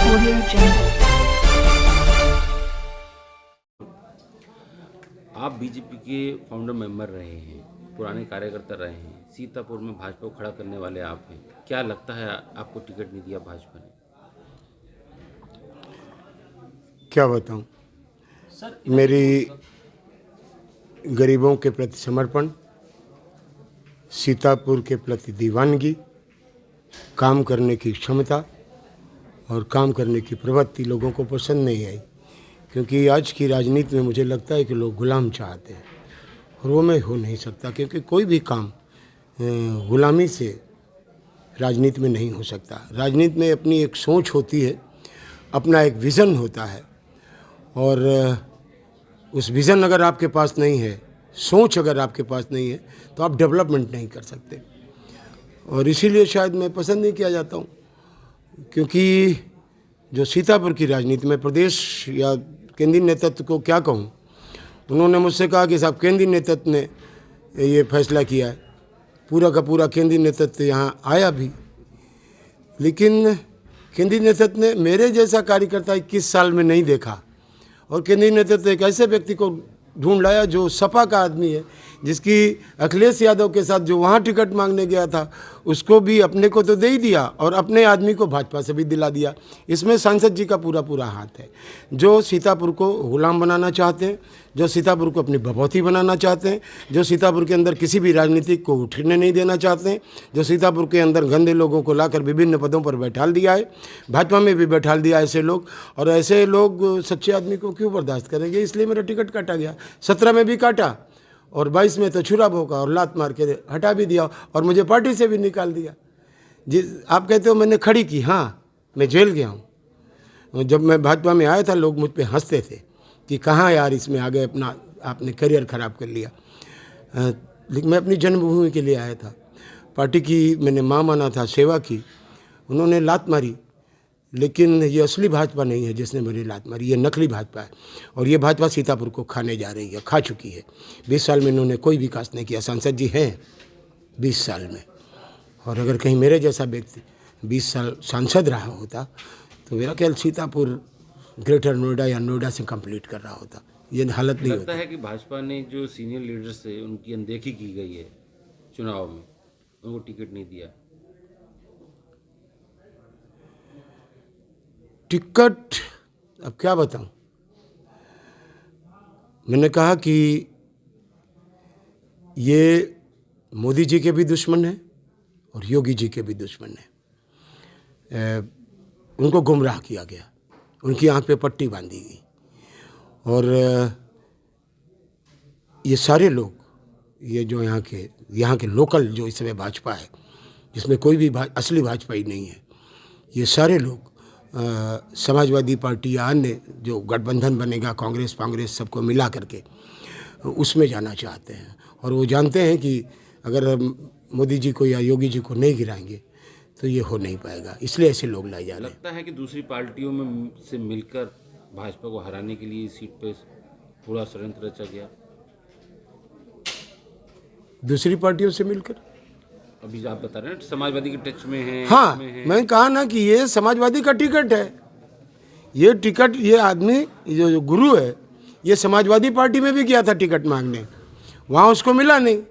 Audio Jungle. आप BJP के founder member रहे हैं, पुराने कार्यकर्ता रहे हैं, सीतापुर में भाजपा को खड़ा करने वाले आप हैं। क्या लगता है आपको टिकट नहीं दिया भाजपा ने? क्या बताऊं, मेरी गरीबों के प्रति समर्पण, सीतापुर के प्रति दीवानगी, काम करने की क्षमता और काम करने की प्रवृत्ति लोगों को पसंद नहीं आई, क्योंकि आज की राजनीति में मुझे लगता है कि लोग गुलाम चाहते हैं और वो मैं हो नहीं सकता, क्योंकि कोई भी काम गुलामी से राजनीति में नहीं हो सकता। राजनीति में अपनी एक सोच होती है, अपना एक विज़न होता है, और उस विज़न अगर आपके पास नहीं है, सोच अगर आपके पास नहीं है, तो आप डेवलपमेंट नहीं कर सकते। और इसीलिए शायद मैं पसंद नहीं किया जाता हूँ, क्योंकि जो सीतापुर की राजनीति में प्रदेश या केंद्रीय नेतृत्व को क्या कहूँ, उन्होंने मुझसे कहा कि साहब केंद्रीय नेतृत्व ने ये फैसला किया है। पूरा का पूरा केंद्रीय नेतृत्व यहाँ आया भी, लेकिन केंद्रीय नेतृत्व ने मेरे जैसा कार्यकर्ता 21 साल में नहीं देखा, और केंद्रीय नेतृत्व एक ऐसे व्यक्ति को ढूंढ लाया जो सपा का आदमी है, जिसकी अखिलेश यादव के साथ जो वहाँ टिकट मांगने गया था उसको भी अपने को तो दे ही दिया और अपने आदमी को भाजपा से भी दिला दिया। इसमें सांसद जी का पूरा पूरा हाथ है, जो सीतापुर को गुलाम बनाना चाहते हैं, जो सीतापुर को अपनी भभौती बनाना चाहते हैं, जो सीतापुर के अंदर किसी भी राजनीतिक को उठने नहीं देना चाहते हैं, जो सीतापुर के अंदर गंदे लोगों को लाकर विभिन्न पदों पर बैठाल दिया है, भाजपा में भी बैठाल दिया ऐसे लोग, और ऐसे लोग सच्चे आदमी को क्यों बर्दाश्त करेंगे। इसलिए मेरा टिकट काटा गया, 17 में भी काटा और 22 में तो छुरा भोंका और लात मार के हटा भी दिया और मुझे पार्टी से भी निकाल दिया। आप कहते हो मैंने खड़ी की, हाँ मैं जेल गया हूँ। जब मैं भाजपा में आया था लोग मुझ पे हंसते थे कि कहाँ यार इसमें आ गए, अपना आपने करियर ख़राब कर लिया। लेकिन मैं अपनी जन्मभूमि के लिए आया था, पार्टी की मैंने माँ माना था, सेवा की। उन्होंने लात मारी, लेकिन ये असली भाजपा नहीं है जिसने मेरी लात मारी, ये नकली भाजपा है, और ये भाजपा सीतापुर को खाने जा रही है, खा चुकी है। 20 साल में इन्होंने कोई विकास नहीं किया। सांसद जी हैं 20 साल में, और अगर कहीं मेरे जैसा व्यक्ति 20 साल सांसद रहा होता तो मेरा ख्याल सीतापुर ग्रेटर नोएडा या नोएडा से कंप्लीट कर रहा होता। ये हालत नहीं लगता होती। है कि भाजपा ने जो सीनियर लीडर्स थे उनकी अनदेखी की गई है चुनाव में, उनको टिकट नहीं दिया। टिकट अब क्या बताऊं, मैंने कहा कि ये मोदी जी के भी दुश्मन हैं और योगी जी के भी दुश्मन हैं। उनको गुमराह किया गया, उनकी आंख पे पट्टी बांधी गई, और ये सारे लोग, ये जो यहाँ के लोकल जो इस समय भाजपा है, जिसमें कोई भी असली भाजपा ही नहीं है, ये सारे लोग समाजवादी पार्टी या अन्य जो गठबंधन बनेगा, कांग्रेस सबको मिला करके उसमें जाना चाहते हैं, और वो जानते हैं कि अगर मोदी जी को या योगी जी को नहीं गिराएंगे तो ये हो नहीं पाएगा, इसलिए ऐसे लोग लाए जा रहे हैं। लगता है कि दूसरी पार्टियों में से मिलकर भाजपा को हराने के लिए इस सीट पे पूरा षड्यंत्र रचा गया। दूसरी पार्टियों से मिलकर, अभी आप बता रहे हैं समाजवादी के टच में है। हाँ, मैंने कहा ना कि ये समाजवादी का टिकट है। ये टिकट, ये आदमी जो गुरु है, ये समाजवादी पार्टी में भी गया था टिकट मांगने, वहाँ उसको मिला नहीं।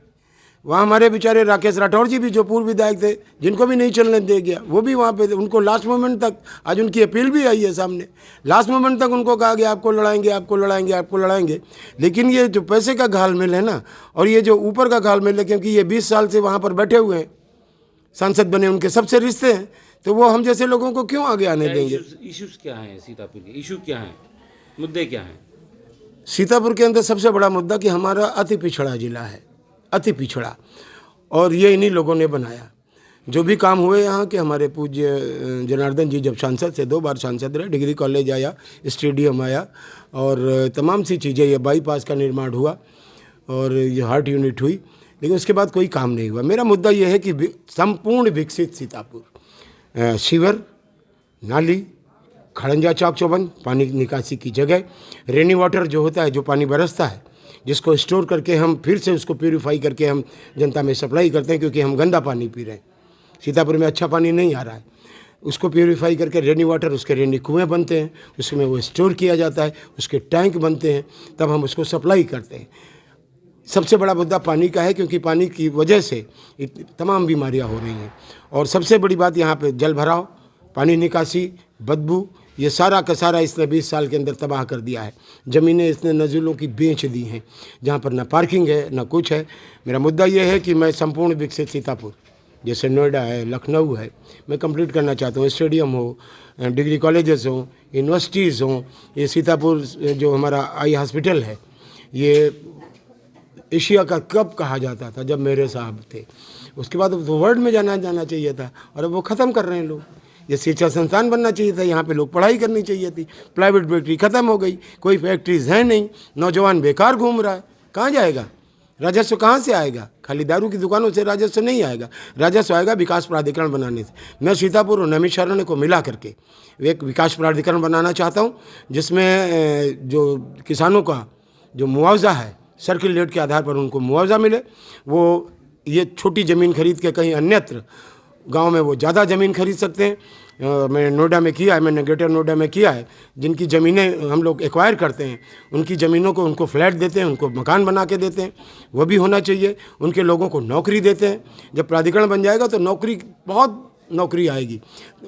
वहाँ हमारे बेचारे राकेश राठौर जी भी, जो पूर्व विधायक थे, जिनको भी नहीं चलने दे गया, वो भी वहाँ पे, उनको लास्ट मोमेंट तक, आज उनकी अपील भी आई है सामने, लास्ट मोमेंट तक उनको कहा गया आपको लड़ाएंगे, आपको लड़ाएंगे, आपको लड़ाएंगे। लेकिन ये जो पैसे का घालमेल है ना, और ये जो ऊपर का घालमेल है, क्योंकि ये 20 साल से वहाँ पर बैठे हुए हैं, सांसद बने, उनके सबसे रिश्ते हैं, तो वो हम जैसे लोगों को क्यों आगे आने देंगे। इश्यूज क्या हैं सीतापुर के, इशू क्या हैं, मुद्दे क्या हैं? सीतापुर के अंदर सबसे बड़ा मुद्दा कि हमारा अति पिछड़ा जिला है, अति पिछड़ा, और ये इन्हीं लोगों ने बनाया। जो भी काम हुए यहाँ के, हमारे पूज्य जनार्दन जी जब सांसद से 2 बार सांसद रहे, डिग्री कॉलेज आया, स्टेडियम आया, और तमाम सी चीज़ें, ये बाईपास का निर्माण हुआ और ये हार्ट यूनिट हुई, लेकिन उसके बाद कोई काम नहीं हुआ। मेरा मुद्दा ये है कि संपूर्ण विकसित सीतापुर, सीवर, नाली, खड़ंजा चौक चौबंद, पानी निकासी की जगह, रेनी वाटर जो होता है, जो पानी बरसता है, जिसको स्टोर करके हम फिर से उसको प्यूरीफाई करके हम जनता में सप्लाई करते हैं, क्योंकि हम गंदा पानी पी रहे हैं, सीतापुर में अच्छा पानी नहीं आ रहा है। उसको प्योरीफाई करके रेनी वाटर, उसके रेनी कुएँ बनते हैं, उसमें वो स्टोर किया जाता है, उसके टैंक बनते हैं, तब हम उसको सप्लाई करते हैं। सबसे बड़ा मुद्दा पानी का है, क्योंकि पानी की वजह से तमाम बीमारियां हो रही हैं। और सबसे बड़ी बात यहाँ पे जल भराव, पानी निकासी, बदबू, ये सारा का सारा इसने 20 साल के अंदर तबाह कर दिया है। ज़मीनें इसने नज़ुलों की बेच दी हैं, जहाँ पर ना पार्किंग है ना कुछ है। मेरा मुद्दा ये है कि मैं संपूर्ण विकसित सीतापुर, जैसे नोएडा है, लखनऊ है, मैं कंप्लीट करना चाहता हूँ। स्टेडियम हो, डिग्री कॉलेजेस हों, यूनिवर्सिटीज़ हों। ये सीतापुर जो हमारा आई हॉस्पिटल है, ये एशिया का कप कहा जाता था जब मेरे साहब थे। उसके बाद तो वर्ल्ड में जाना चाहिए था, और अब वो ख़त्म कर रहे हैं लोग। ये शिक्षा संस्थान बनना चाहिए था, यहाँ पे लोग पढ़ाई करनी चाहिए थी। प्राइवेट फैक्ट्री ख़त्म हो गई, कोई फैक्ट्रीज है नहीं, नौजवान बेकार घूम रहा है, कहाँ जाएगा? राजस्व कहाँ से आएगा? खाली दारू की दुकानों से राजस्व नहीं आएगा, राजस्व आएगा विकास प्राधिकरण बनाने से। मैं सीतापुर और नैमिषारण्य को मिला करके एक विकास प्राधिकरण बनाना चाहता हूँ, जिसमें जो किसानों का जो मुआवजा है, सर्किल रेट के आधार पर उनको मुआवजा मिले। वो ये छोटी ज़मीन खरीद के कहीं अन्यत्र गांव में वो ज़्यादा ज़मीन खरीद सकते हैं। मैंने नोएडा में किया है, मैंने ग्रेटर नोएडा में किया है। जिनकी ज़मीनें हम लोग एक्वायर करते हैं, उनकी ज़मीनों को उनको फ्लैट देते हैं, उनको मकान बना के देते हैं, वो भी होना चाहिए। उनके लोगों को नौकरी देते हैं। जब प्राधिकरण बन जाएगा तो बहुत नौकरी आएगी,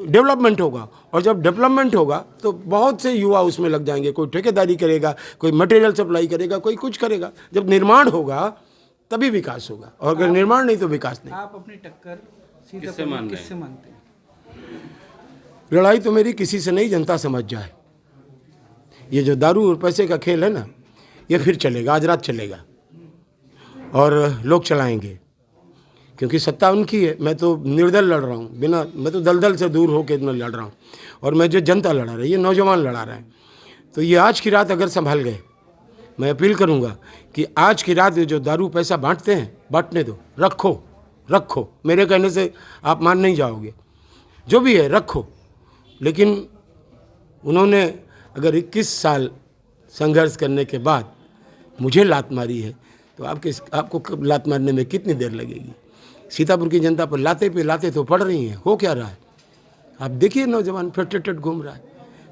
डेवलपमेंट होगा। और जब डेवलपमेंट होगा तो बहुत से युवा उसमें लग जाएंगे। कोई ठेकेदारी करेगा, कोई मटेरियल सप्लाई करेगा, कोई कुछ करेगा। जब निर्माण होगा तभी विकास होगा, और अगर निर्माण नहीं तो विकास नहीं। आप अपनी टक्कर किससे मान किससे मानते हैं? लड़ाई तो मेरी किसी से नहीं, जनता समझ जाए। ये जो दारू और पैसे का खेल है ना, ये फिर चलेगा, आज रात चलेगा, और लोग चलाएंगे, क्योंकि सत्ता उनकी है। मैं तो निर्दल लड़ रहा हूँ, मैं तो दलदल से दूर होकर मैं लड़ रहा हूँ। और मैं जो जनता लड़ा रही है, नौजवान लड़ा रहे हैं, तो ये आज की रात अगर संभल गए, मैं अपील करूँगा कि आज की रात जो दारू पैसा बांटते हैं, बांटने दो, रखो। मेरे कहने से आप मान नहीं जाओगे, जो भी है रखो। लेकिन उन्होंने अगर 21 साल संघर्ष करने के बाद मुझे लात मारी है, तो आपको लात मारने में कितनी देर लगेगी? सीतापुर की जनता पर लाते तो पड़ रही हैं। हो क्या रहा है आप देखिए, नौजवान फ्रस्ट्रेटेड घूम रहा है।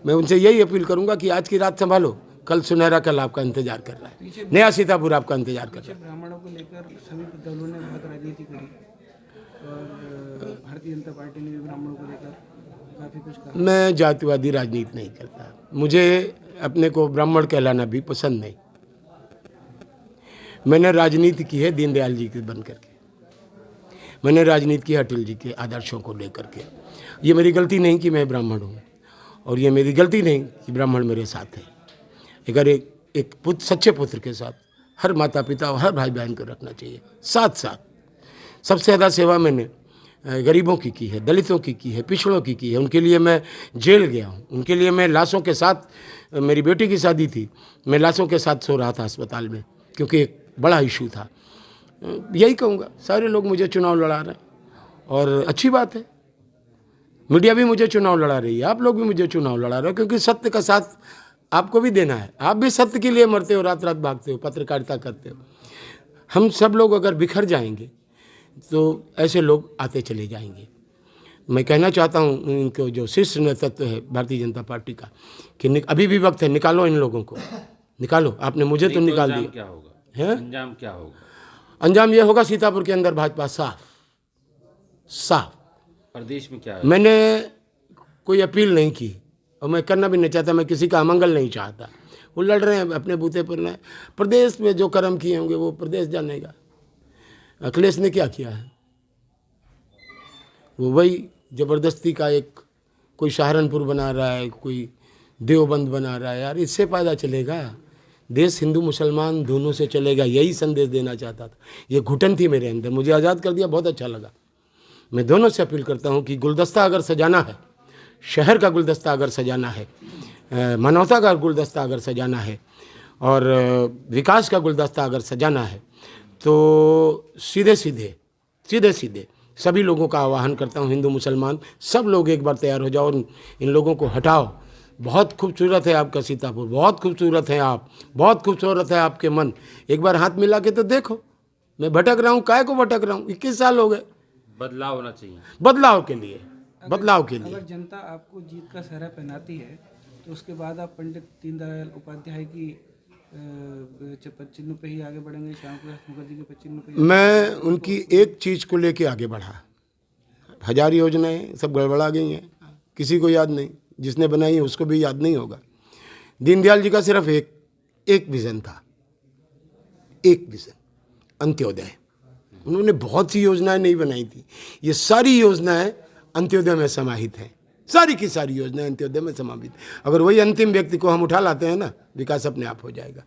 मैं उनसे यही अपील करूंगा कि आज की रात संभालो, कल सुनहरा कल आपका इंतजार कर रहा है, नया सीतापुर आपका इंतजार कर रहा है। ब्राह्मणों को लेकर सभी दलों ने बहुत राजनीति करी, और भारतीय जनता पार्टी ने भी ब्राह्मणों को लेकर काफ़ी कुछ कहा। मैं जातिवादी राजनीति नहीं करता, मुझे अपने को ब्राह्मण कहलाना भी पसंद नहीं। मैंने राजनीति की है दीनदयाल जी के बन करके, मैंने राजनीति की अटल जी के आदर्शों को लेकर के। ये मेरी गलती नहीं कि मैं ब्राह्मण हूँ, और ये मेरी गलती नहीं कि ब्राह्मण मेरे साथ है। अगर एक सच्चे पुत्र के साथ हर माता पिता और हर भाई बहन को रखना चाहिए साथ। सबसे ज़्यादा सेवा मैंने गरीबों की है, दलितों की है, पिछड़ों की है। उनके लिए मैं जेल गया हूँ, उनके लिए मैं लाशों के साथ, मेरी बेटी की शादी थी, मैं लाशों के साथ सो रहा था अस्पताल में, क्योंकि एक बड़ा इशू था। यही कहूँगा, सारे लोग मुझे चुनाव लड़ा रहे हैं, और अच्छी बात है। मीडिया भी मुझे चुनाव लड़ा रही है, आप लोग भी मुझे चुनाव लड़ा रहे हो, क्योंकि सत्य का साथ आपको भी देना है। आप भी सत्य के लिए मरते हो, रात रात भागते हो, पत्रकारिता करते हो। हम सब लोग अगर बिखर जाएंगे तो ऐसे लोग आते चले जाएंगे। मैं कहना चाहता हूँ इनको, जो शीर्ष नेतृत्व है भारतीय जनता पार्टी का, कि अभी भी वक्त है, निकालो इन लोगों को, निकालो। आपने मुझे तो निकाल दिया। क्या होगा? है अंजाम क्या होगा? अंजाम ये होगा, सीतापुर के अंदर भाजपा साफ। प्रदेश में क्या है? मैंने कोई अपील नहीं की, और मैं करना भी नहीं चाहता। मैं किसी का अमंगल नहीं चाहता। वो लड़ रहे हैं अपने बूते पर। प्रदेश में जो कर्म किए होंगे वो प्रदेश जानेगा। अखिलेश ने क्या किया है? वो वही ज़बरदस्ती का एक, कोई सहारनपुर बना रहा है, कोई देवबंद बना रहा है। यार इससे फायदा चलेगा? देश हिंदू मुसलमान दोनों से चलेगा, यही संदेश देना चाहता था। ये घुटन थी मेरे अंदर, मुझे आज़ाद कर दिया, बहुत अच्छा लगा। मैं दोनों से अपील करता हूँ कि गुलदस्ता अगर सजाना है, शहर का गुलदस्ता अगर सजाना है, मानवता का गुलदस्ता अगर सजाना है, और विकास का गुलदस्ता अगर सजाना है, तो सीधे सीधे सभी लोगों का आह्वान करता हूँ, हिंदू मुसलमान सब लोग एक बार तैयार हो जाओ, इन लोगों को हटाओ। बहुत खूबसूरत है आपका सीतापुर, बहुत खूबसूरत है आप, बहुत खूबसूरत है आपके मन। एक बार हाथ मिला के तो देखो। मैं भटक रहा हूँ, काय को भटक रहा हूँ? 21 साल हो गए। बदलाव होना चाहिए। बदलाव के लिए बदलाव के लिए। अगर जनता आपको जीत का सहरा पहनाती है तो उसके बाद आप पंडित दीनदयाल उपाध्याय की चिन्ह पे ही आगे बढ़ेंगे, श्यामा प्रसाद मुखर्जी के चिन्ह पे? मैं उनकी एक चीज़ को लेके आगे बढ़ा। 1000 योजनाएं सब गड़बड़ा गई हैं, किसी को याद नहीं, जिसने बनाई है उसको भी याद नहीं होगा। दीनदयाल जी का सिर्फ एक विज़न था, एक विज़न, अंत्योदय। उन्होंने बहुत सी योजनाएं नहीं बनाई थी, ये सारी योजनाएं अंत्योदय में समाहित हैं, सारी की सारी योजनाएं अंत्योदय में समाहित। अगर वही अंतिम व्यक्ति को हम उठा लाते हैं ना, विकास अपने आप हो जाएगा।